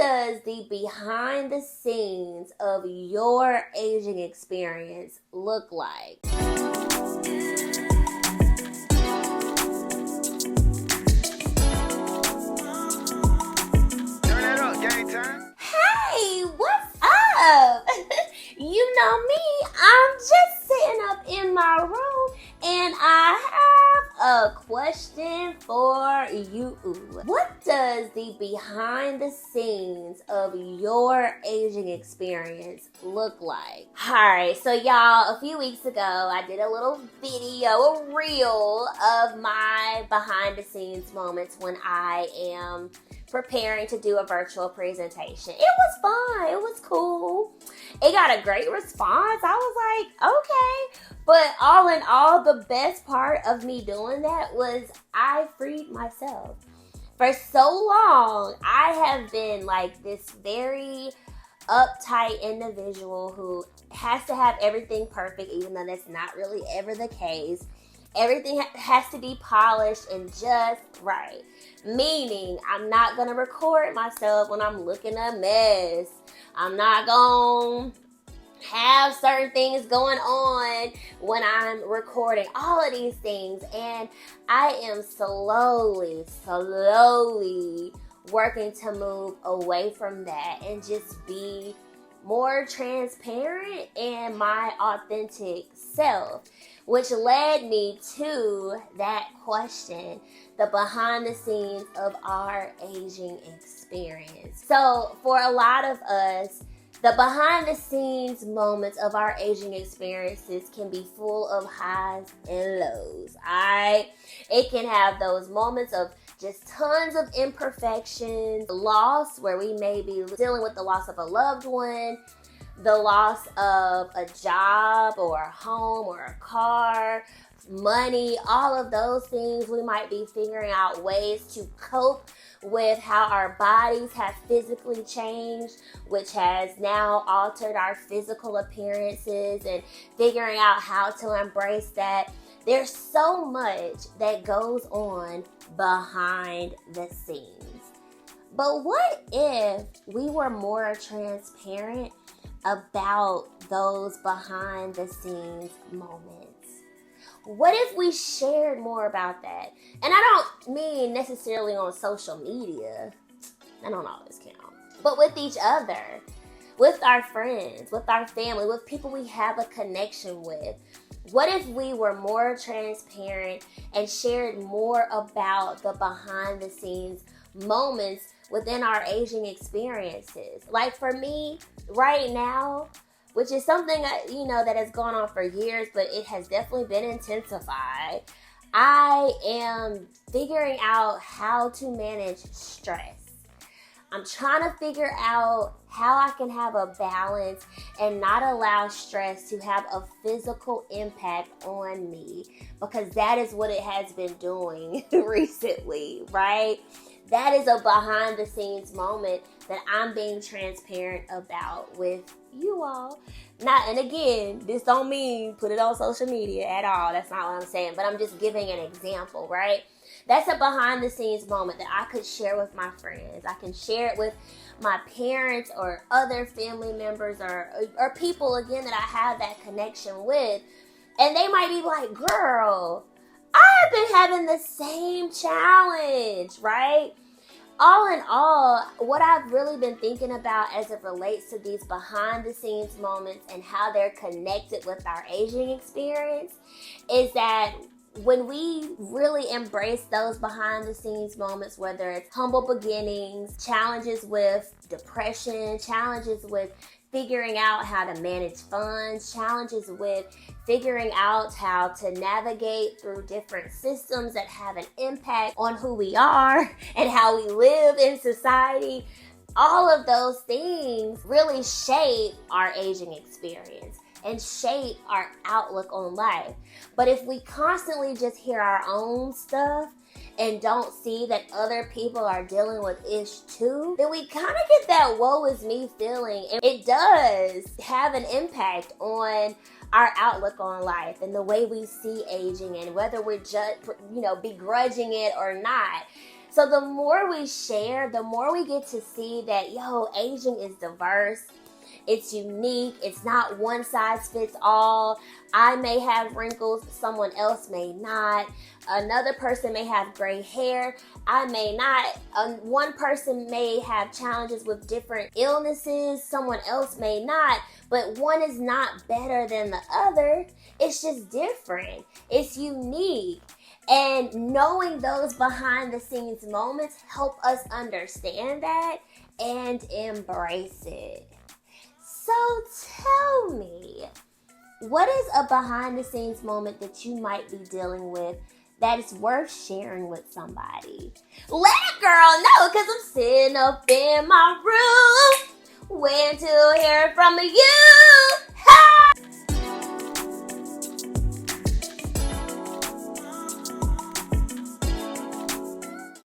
does the behind the scenes of your aging experience look like? Hey, what's up? You know me, I'm just sitting up in my room and I have a question for you. What does the behind the scenes of your aging experience look like? Alright, so y'all, a few weeks ago, I did a little video, a reel of my behind the scenes moments when I am preparing to do a virtual presentation. It was fun. It was cool. It got a great response. I was like, okay. But all in all, the best part of me doing that was I freed myself. For so long, I have been like this very uptight individual who has to have everything perfect, even though that's not really ever the case. Everything has to be polished and just right. Meaning, I'm not going to record myself when I'm looking a mess. I'm not going to have certain things going on when I'm recording. All of these things. And I am slowly working to move away from that and just be more transparent and my authentic self, which led me to that question, the behind the scenes of our aging experience. So for a lot of us, the behind the scenes moments of our aging experiences can be full of highs and lows. It can have those moments of just tons of imperfections, loss where we may be dealing with the loss of a loved one, the loss of a job or a home or a car, money, all of those things. We might be figuring out ways to cope with how our bodies have physically changed, which has now altered our physical appearances, and figuring out how to embrace that. There's so much that goes on behind the scenes. But what if we were more transparent about those behind the scenes moments? What if we shared more about that? And I don't mean necessarily on social media. I don't always count. But with each other, with our friends, with our family, with people we have a connection with. What if we were more transparent and shared more about the behind the scenes moments within our aging experiences? Like for me, right now, which is something that has gone on for years, but it has definitely been intensified. I am figuring out how to manage stress. I'm trying to figure out how I can have a balance and not allow stress to have a physical impact on me, because that is what it has been doing recently, right? That is a behind the scenes moment that I'm being transparent about with you all. And again, this don't mean put it on social media at all. That's not what I'm saying, but I'm just giving an example, right? That's a behind the scenes moment that I could share with my friends. I can share it with my parents or other family members or people, again, that I have that connection with. And they might be like, girl, I've been having the same challenge, right? All in all, what I've really been thinking about as it relates to these behind the scenes moments and how they're connected with our aging experience is that when we really embrace those behind the scenes moments, whether it's humble beginnings, challenges with depression, challenges with figuring out how to manage funds, challenges with figuring out how to navigate through different systems that have an impact on who we are and how we live in society, all of those things really shape our aging experience and shape our outlook on life. But if we constantly just hear our own stuff and don't see that other people are dealing with ish too, then we kind of get that woe is me feeling. And it does have an impact on our outlook on life and the way we see aging and whether we're just, begrudging it or not. So the more we share, the more we get to see that, aging is diverse. It's unique. It's not one size fits all. I may have wrinkles, someone else may not. Another person may have gray hair, I may not. One person may have challenges with different illnesses, someone else may not. But one is not better than the other. It's just different. It's unique. And knowing those behind the scenes moments help us understand that and embrace it. So tell me, what is a behind the scenes moment that you might be dealing with that is worth sharing with somebody? Let a girl know, because I'm sitting up in my room waiting to hear from you.